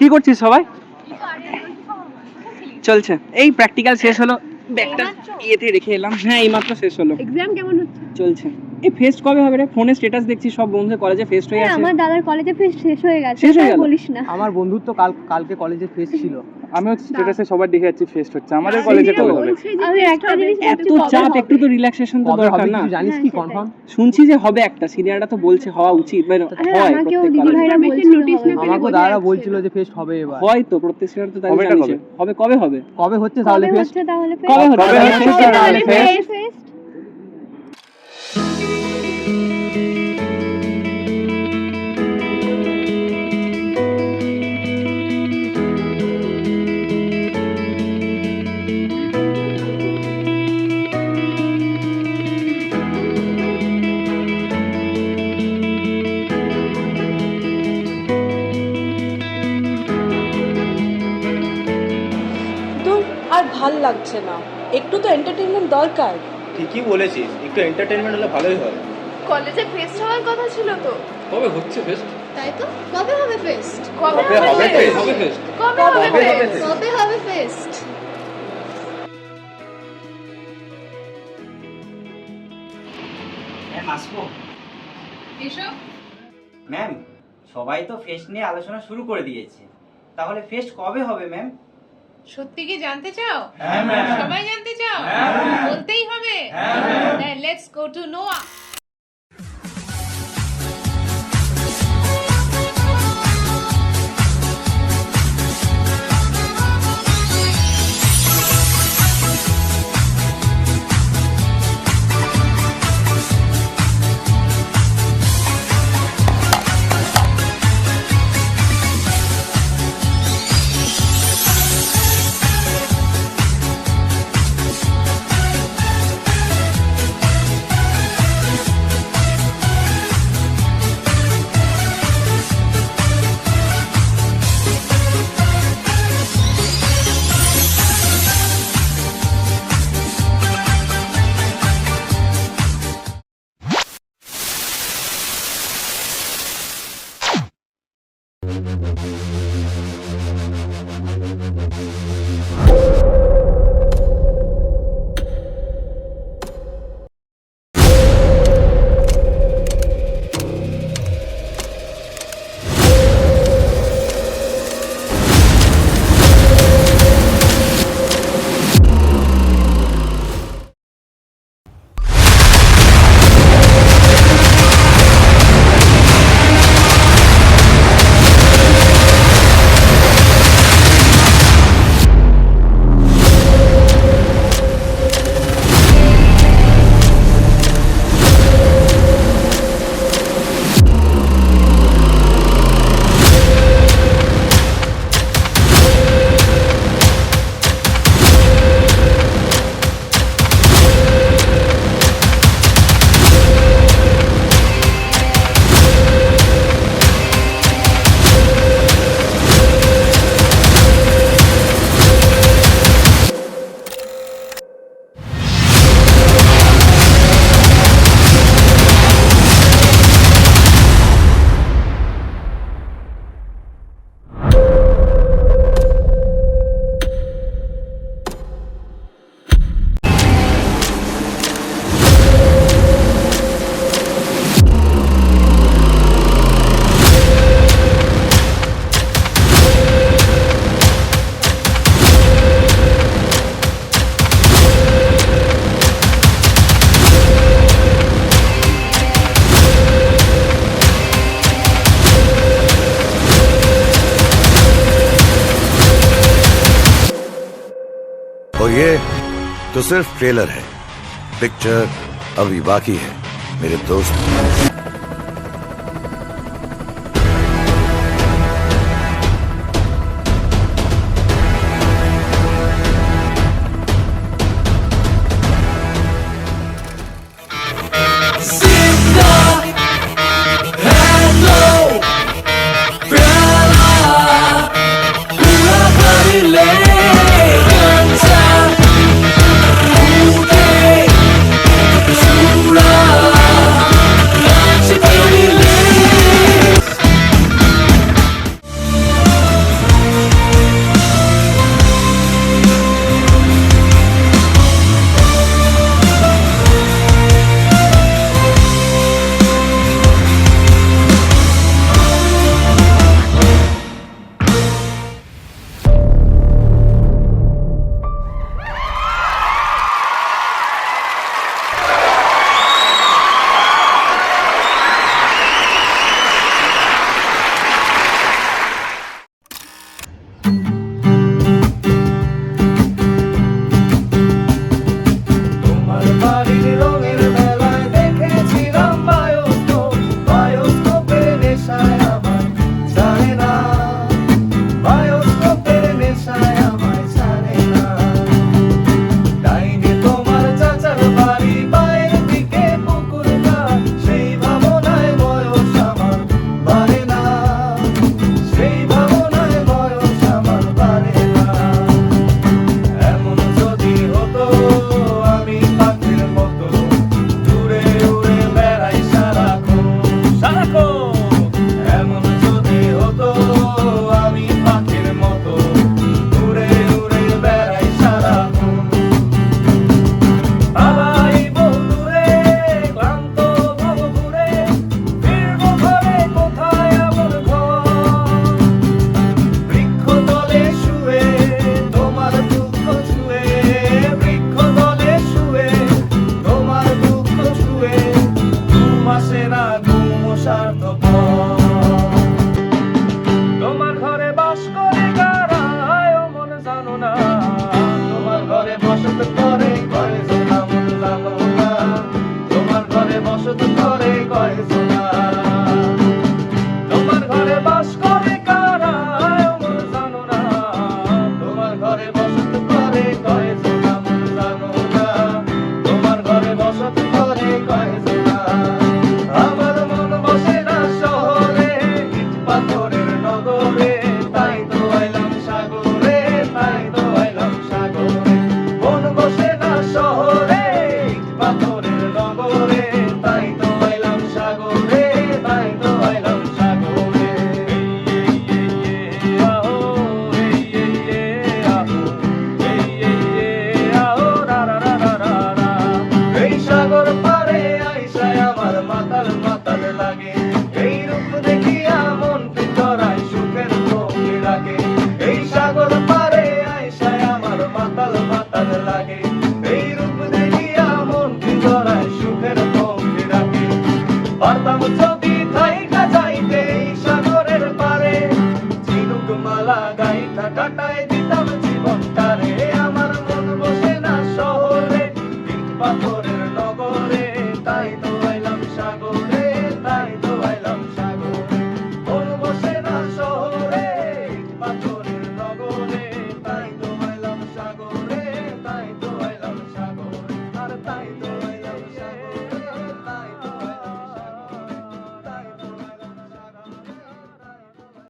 কি করছিস সবাই? চলছে, এই প্র্যাকটিক্যাল শেষ হলো, ব্যাগটা ইয়েতে রেখে এলাম। হ্যাঁ এইমাত্র শেষ হলো। এক্সাম কেমন হচ্ছে? চলছে। এই ফেস্ট কবে হবে রে? ফোনে স্ট্যাটাস দেখছি সব বন্ধুদের কলেজে ফেস্ট হয়ে আছে। আমার দাদার কলেজে ফেস্ট শেষ হয়ে গেছে, শেষ হয়ে গেল? বলিস না। আমার বন্ধুর তো কালকে কলেজে ফেস্ট ছিল। আমি হচ্ছে স্ট্যাটাসে সবার দেখে যাচ্ছি ফেস্ট হচ্ছে। আমাদের কলেজে কবে হবে? আমি একটা জিনিস এত চাপ, একটু তো রিল্যাক্সেশন তো দরকার না? জানিস কি কনফার্ম? শুনছি যে হবে একটা, সিনিয়ররা তো বলছে হওয়া উচিত, মানে হয় আমাকেও প্রত্যেক দিদি ভাইরা কলেজে। বলছিল নোটিশ না পেলে আমাকে দাদারা বলছিল যে ফেস্ট হবে এবার। হয় তো প্রত্যেক সিনিয়র তো তাই জানিয়েছে। হবে কবে হবে? কবে হচ্ছে তাহলে ফেস্ট? কবে হচ্ছে তাহলে ফেস্ট? আর ভাল লাগছে না, একটু তো এন্টারটেইনমেন্ট দরকার। ঠিকই বলেছিস, একটু এন্টারটেইনমেন্ট হলে ভালোই হয়। কলেজে ফেস্ট হওয়ার কথা ছিল তো। কবে হচ্ছে ফেস্ট? তাই তো, কবে হবে ফেস্ট? কবে হবে ফেস্ট? কবে হবে ফেস্ট? কবে হবে ফেস্ট? ম্যাম আসবো? এসো। ম্যাম সবাই তো ফেস্ট নিয়ে আলোচনা শুরু করে দিয়েছে, তাহলে ফেস্ট কবে হবে ম্যাম? সত্যি কি জানতে চাও? হ্যাঁ ম্যাম। সবাই জানতে চাও? বলতেই হবে? Then let's go to Noah. और ये तो सिर्फ ट्रेलर है, पिक्चर अभी बाकी है मेरे दोस्त। মাতাল মাতাল লাগে এই রূপ দেখিয়া মন কি জড়ায় সুখের পঙ্ক্তি রাখে পারতাম যদি থাইকা যাইতে এই সাগরের পারে ঝিনুক মালা গাইতা কাটায় দিতাম জীবনটারে